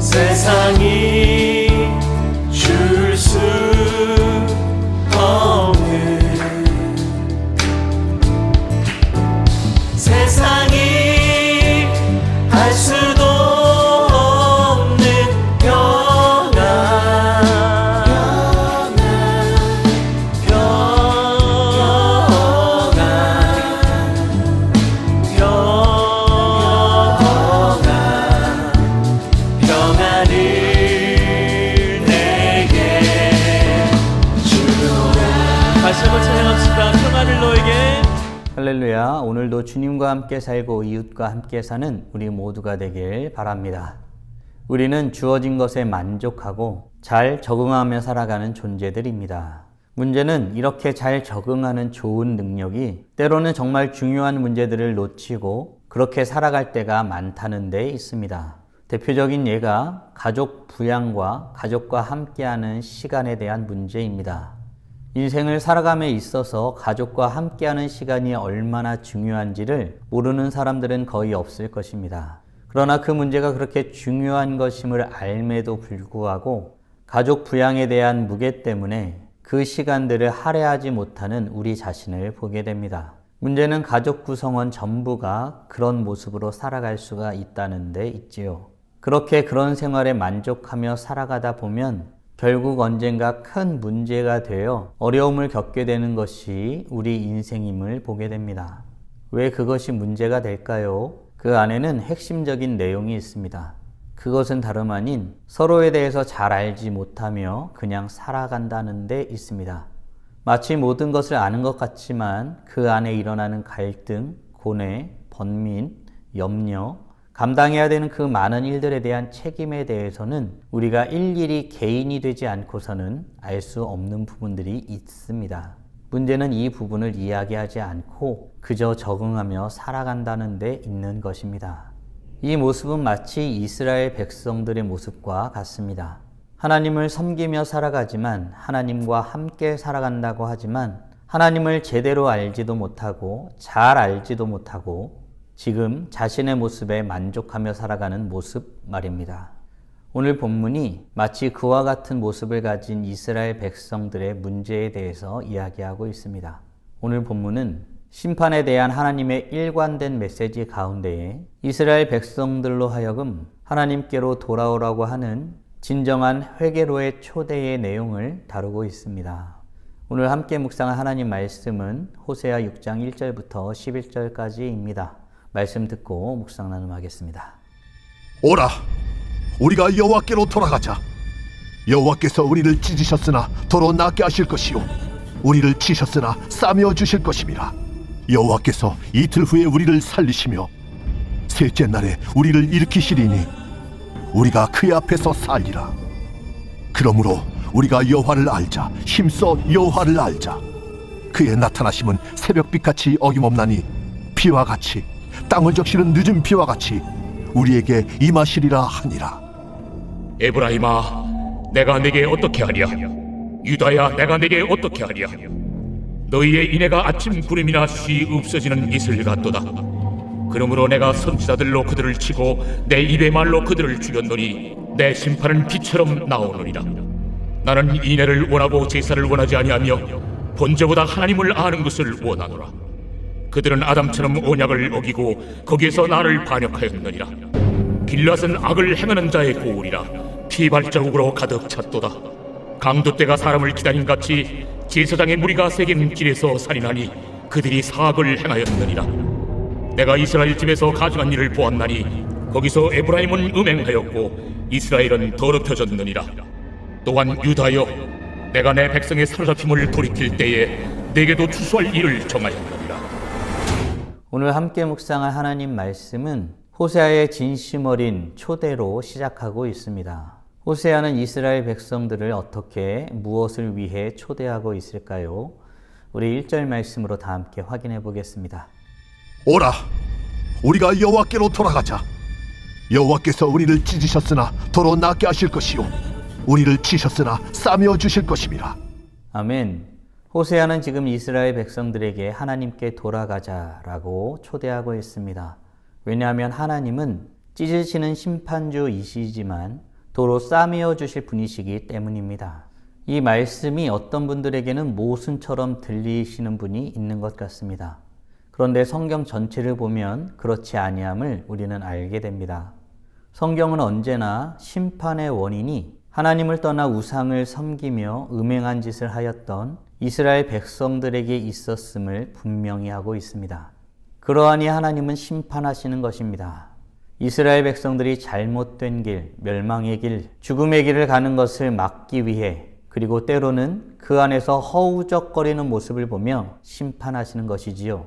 세상이 줄 수 없는 세상이 알 수도 없는 평안 평안을 내게 주노라. 다시 한번 찬양합시다. 평안을 너에게. 할렐루야. 오늘도 주님과 함께 살고 이웃과 함께 사는 우리 모두가 되길 바랍니다. 우리는 주어진 것에 만족하고 잘 적응하며 살아가는 존재들입니다. 문제는 이렇게 잘 적응하는 좋은 능력이 때로는 정말 중요한 문제들을 놓치고 그렇게 살아갈 때가 많다는 데 있습니다. 대표적인 예가 가족 부양과 가족과 함께하는 시간에 대한 문제입니다. 인생을 살아감에 있어서 가족과 함께하는 시간이 얼마나 중요한지를 모르는 사람들은 거의 없을 것입니다. 그러나 그 문제가 그렇게 중요한 것임을 알매도 불구하고 가족 부양에 대한 무게 때문에 그 시간들을 할애하지 못하는 우리 자신을 보게 됩니다. 문제는 가족 구성원 전부가 그런 모습으로 살아갈 수가 있다는 데 있지요. 그렇게 그런 생활에 만족하며 살아가다 보면 결국 언젠가 큰 문제가 되어 어려움을 겪게 되는 것이 우리 인생임을 보게 됩니다. 왜 그것이 문제가 될까요? 그 안에는 핵심적인 내용이 있습니다. 그것은 다름 아닌 서로에 대해서 잘 알지 못하며 그냥 살아간다는 데 있습니다. 마치 모든 것을 아는 것 같지만 그 안에 일어나는 갈등, 고뇌, 번민, 염려, 감당해야 되는 그 많은 일들에 대한 책임에 대해서는 우리가 일일이 개인이 되지 않고서는 알 수 없는 부분들이 있습니다. 문제는 이 부분을 이야기하지 않고 그저 적응하며 살아간다는 데 있는 것입니다. 이 모습은 마치 이스라엘 백성들의 모습과 같습니다. 하나님을 섬기며 살아가지만 하나님과 함께 살아간다고 하지만 하나님을 제대로 알지도 못하고 잘 알지도 못하고 지금 자신의 모습에 만족하며 살아가는 모습 말입니다. 오늘 본문이 마치 그와 같은 모습을 가진 이스라엘 백성들의 문제에 대해서 이야기하고 있습니다. 오늘 본문은 심판에 대한 하나님의 일관된 메시지 가운데에 이스라엘 백성들로 하여금 하나님께로 돌아오라고 하는 진정한 회개로의 초대의 내용을 다루고 있습니다. 오늘 함께 묵상한 하나님 말씀은 호세아 6장 1절부터 11절까지입니다. 말씀 듣고 묵상 나눔하겠습니다. 오라, 우리가 여호와께로 돌아가자. 여호와께서 우리를 찢으셨으나 더러 낫게 하실 것이요 우리를 치셨으나 싸매어 주실 것임이라. 여호와께서 이틀 후에 우리를 살리시며 셋째 날에 우리를 일으키시리니 우리가 그의 앞에서 살리라. 그러므로 우리가 여호와를 알자. 힘써 여호와를 알자. 그의 나타나심은 새벽빛같이 어김없나니 비와 같이 땅을 적시는 늦은 비와 같이 우리에게 임하시리라 하니라. 에브라임아, 내가 내게 어떻게 하랴? 유다야, 내가 내게 어떻게 하랴? 너희의 인애가 아침 구름이나 쉬 없어지는 이슬 같도다. 그러므로 내가 선지자들로 그들을 치고 내 입의 말로 그들을 죽였노니 내 심판은 비처럼 나오느니라. 나는 인애를 원하고 제사를 원하지 아니하며 번제보다 하나님을 아는 것을 원하노라. 그들은 아담처럼 언약을 어기고 거기에서 나를 반역하였느니라. 길앗은 악을 행하는 자의 고울이라. 피 발자국으로 가득 찼도다. 강도떼가 사람을 기다림같이 제사장의 무리가 새긴 길에서 살인하니 그들이 사악을 행하였느니라. 내가 이스라엘 집에서 가증한 일을 보았나니 거기서 에브라임은 음행하였고 이스라엘은 더럽혀졌느니라. 또한 유다여, 내가 내 백성의 사로잡힘을 돌이킬 때에 내게도 추수할 일을 정하였느니라. 오늘 함께 묵상할 하나님 말씀은 호세아의 진심 어린 초대로 시작하고 있습니다. 호세아는 이스라엘 백성들을 어떻게 무엇을 위해 초대하고 있을까요? 우리 1절 말씀으로 다 함께 확인해 보겠습니다. 오라, 우리가 여호와께로 돌아가자. 여호와께서 우리를 찢으셨으나 더러 낫게 하실 것이요 우리를 치셨으나 싸매어 주실 것임이라. 아멘. 호세아는 지금 이스라엘 백성들에게 하나님께 돌아가자라고 초대하고 있습니다. 왜냐하면 하나님은 찢으시는 심판주이시지만 도로 싸매어 주실 분이시기 때문입니다. 이 말씀이 어떤 분들에게는 모순처럼 들리시는 분이 있는 것 같습니다. 그런데 성경 전체를 보면 그렇지 아니함을 우리는 알게 됩니다. 성경은 언제나 심판의 원인이 하나님을 떠나 우상을 섬기며 음행한 짓을 하였던 이스라엘 백성들에게 있었음을 분명히 하고 있습니다. 그러하니 하나님은 심판하시는 것입니다. 이스라엘 백성들이 잘못된 길, 멸망의 길, 죽음의 길을 가는 것을 막기 위해 그리고 때로는 그 안에서 허우적거리는 모습을 보며 심판하시는 것이지요.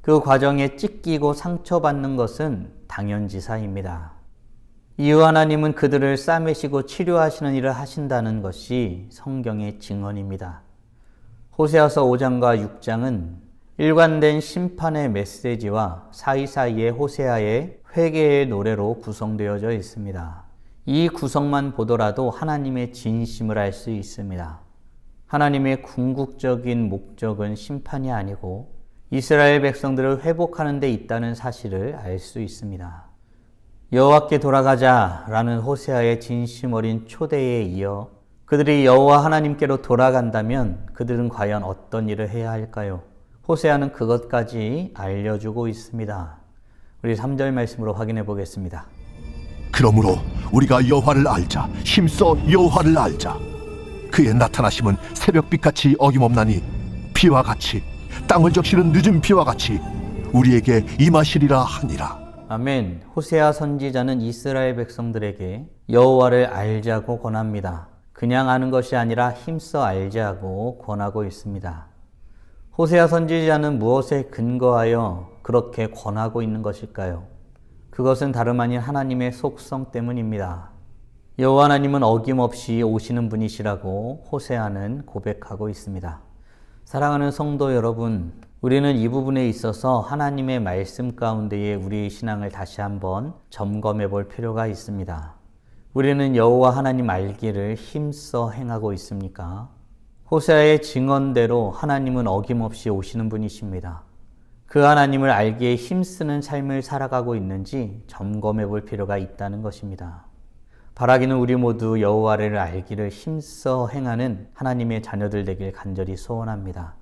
그 과정에 찢기고 상처받는 것은 당연지사입니다. 이후 하나님은 그들을 싸매시고 치료하시는 일을 하신다는 것이 성경의 증언입니다. 호세아서 5장과 6장은 일관된 심판의 메시지와 사이사이의 호세아의 회개의 노래로 구성되어져 있습니다. 이 구성만 보더라도 하나님의 진심을 알 수 있습니다. 하나님의 궁극적인 목적은 심판이 아니고 이스라엘 백성들을 회복하는 데 있다는 사실을 알 수 있습니다. 여호와께 돌아가자라는 호세아의 진심 어린 초대에 이어 그들이 여호와 하나님께로 돌아간다면 그들은 과연 어떤 일을 해야 할까요? 호세아는 그것까지 알려주고 있습니다. 우리 3절 말씀으로 확인해 보겠습니다. 그러므로 우리가 여호와를 알자. 힘써 여호와를 알자. 그의 나타나심은 새벽빛같이 어김없나니 비와 같이 땅을 적시는 늦은 비와 같이 우리에게 임하시리라 하니라. 아멘. 호세아 선지자는 이스라엘 백성들에게 여호와를 알자고 권합니다. 그냥 아는 것이 아니라 힘써 알자고 권하고 있습니다. 호세아 선지자는 무엇에 근거하여 그렇게 권하고 있는 것일까요? 그것은 다름 아닌 하나님의 속성 때문입니다. 여호와 하나님은 어김없이 오시는 분이시라고 호세아는 고백하고 있습니다. 사랑하는 성도 여러분, 우리는 이 부분에 있어서 하나님의 말씀 가운데에 우리의 신앙을 다시 한번 점검해 볼 필요가 있습니다. 우리는 여호와 하나님 알기를 힘써 행하고 있습니까? 호세아의 증언대로 하나님은 어김없이 오시는 분이십니다. 그 하나님을 알기에 힘쓰는 삶을 살아가고 있는지 점검해 볼 필요가 있다는 것입니다. 바라기는 우리 모두 여호와를 알기를 힘써 행하는 하나님의 자녀들 되길 간절히 소원합니다.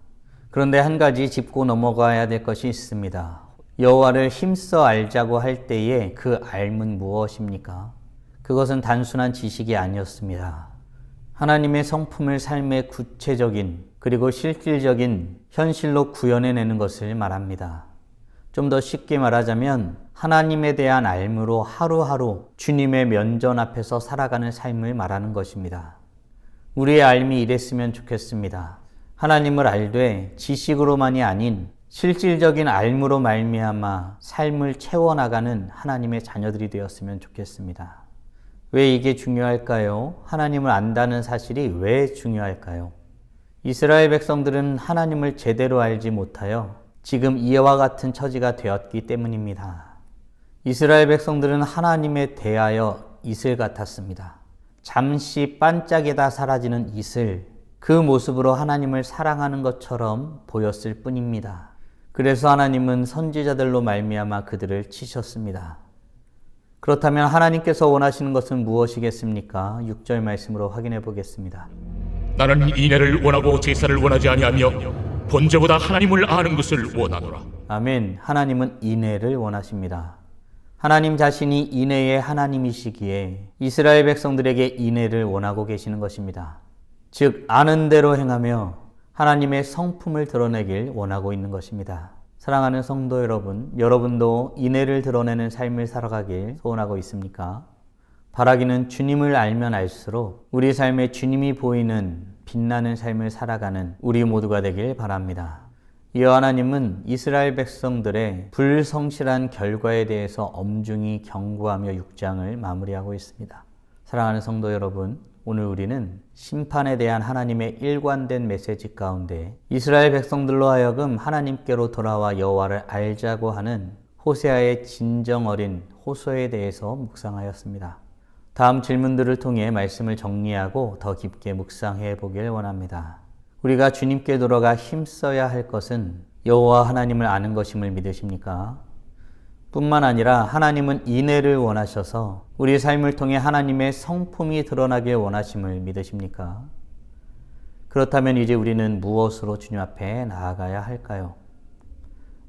그런데 한 가지 짚고 넘어가야 될 것이 있습니다. 여호와를 힘써 알자고 할 때에 그 알문 무엇입니까? 그것은 단순한 지식이 아니었습니다. 하나님의 성품을 삶의 구체적인 그리고 실질적인 현실로 구현해내는 것을 말합니다. 좀 더 쉽게 말하자면 하나님에 대한 알므로 하루하루 주님의 면전 앞에서 살아가는 삶을 말하는 것입니다. 우리의 삶이 이랬으면 좋겠습니다. 하나님을 알되 지식으로만이 아닌 실질적인 알므로 말미암아 삶을 채워나가는 하나님의 자녀들이 되었으면 좋겠습니다. 왜 이게 중요할까요? 하나님을 안다는 사실이 왜 중요할까요? 이스라엘 백성들은 하나님을 제대로 알지 못하여 지금 이와 같은 처지가 되었기 때문입니다. 이스라엘 백성들은 하나님에 대하여 이슬 같았습니다. 잠시 반짝이다 사라지는 이슬, 그 모습으로 하나님을 사랑하는 것처럼 보였을 뿐입니다. 그래서 하나님은 선지자들로 말미암아 그들을 치셨습니다. 그렇다면 하나님께서 원하시는 것은 무엇이겠습니까? 6절 말씀으로 확인해 보겠습니다. 나는 인애를 원하고 제사를 원하지 아니하며 본저보다 하나님을 아는 것을 원하노라. 아멘. 하나님은 인애를 원하십니다. 하나님 자신이 인애의 하나님이시기에 이스라엘 백성들에게 인애를 원하고 계시는 것입니다. 즉 아는 대로 행하며 하나님의 성품을 드러내길 원하고 있는 것입니다. 사랑하는 성도 여러분, 여러분도 인애를 드러내는 삶을 살아가길 소원하고 있습니까? 바라기는 주님을 알면 알수록 우리 삶에 주님이 보이는 빛나는 삶을 살아가는 우리 모두가 되길 바랍니다. 이어 하나님은 이스라엘 백성들의 불성실한 결과에 대해서 엄중히 경고하며 6장을 마무리하고 있습니다. 사랑하는 성도 여러분, 오늘 우리는 심판에 대한 하나님의 일관된 메시지 가운데 이스라엘 백성들로 하여금 하나님께로 돌아와 여호와를 알자고 하는 호세아의 진정 어린 호소에 대해서 묵상하였습니다. 다음 질문들을 통해 말씀을 정리하고 더 깊게 묵상해 보길 원합니다. 우리가 주님께 돌아가 힘써야 할 것은 여호와 하나님을 아는 것임을 믿으십니까? 뿐만 아니라 하나님은 인애를 원하셔서 우리 삶을 통해 하나님의 성품이 드러나길 원하심을 믿으십니까? 그렇다면 이제 우리는 무엇으로 주님 앞에 나아가야 할까요?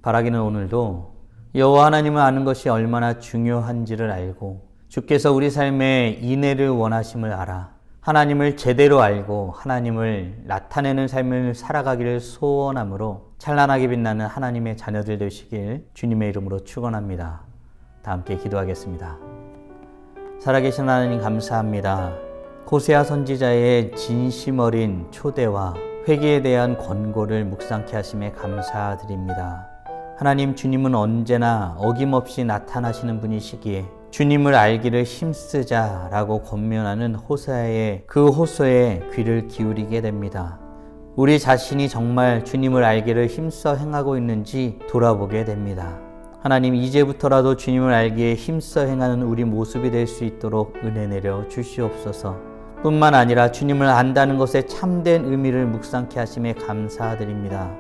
바라기는 오늘도 여호와 하나님을 아는 것이 얼마나 중요한지를 알고 주께서 우리 삶에 인애를 원하심을 알아 하나님을 제대로 알고 하나님을 나타내는 삶을 살아가기를 소원함으로 찬란하게 빛나는 하나님의 자녀들 되시길 주님의 이름으로 축원합니다. 다 함께 기도하겠습니다. 살아계신 하나님 감사합니다. 호세아 선지자의 진심 어린 초대와 회개에 대한 권고를 묵상케 하심에 감사드립니다. 하나님, 주님은 언제나 어김없이 나타나시는 분이시기에 주님을 알기를 힘쓰자라고 권면하는 호세아의 그 호소에 귀를 기울이게 됩니다. 우리 자신이 정말 주님을 알기를 힘써 행하고 있는지 돌아보게 됩니다. 하나님, 이제부터라도 주님을 알기에 힘써 행하는 우리 모습이 될 수 있도록 은혜 내려 주시옵소서. 뿐만 아니라 주님을 안다는 것에 참된 의미를 묵상케 하심에 감사드립니다.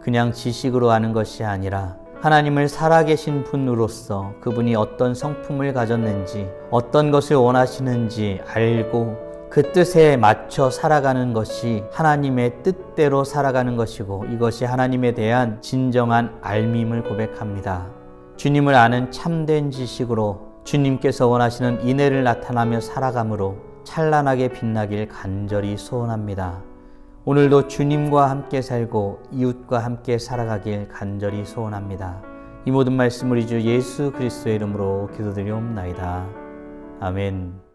그냥 지식으로 아는 것이 아니라 하나님을 살아계신 분으로서 그분이 어떤 성품을 가졌는지 어떤 것을 원하시는지 알고 그 뜻에 맞춰 살아가는 것이 하나님의 뜻대로 살아가는 것이고 이것이 하나님에 대한 진정한 알밈을 고백합니다. 주님을 아는 참된 지식으로 주님께서 원하시는 인애를 나타나며 살아감으로 찬란하게 빛나길 간절히 소원합니다. 오늘도 주님과 함께 살고 이웃과 함께 살아가길 간절히 소원합니다. 이 모든 말씀 우리 주 예수 그리스도의 이름으로 기도드리옵나이다. 아멘.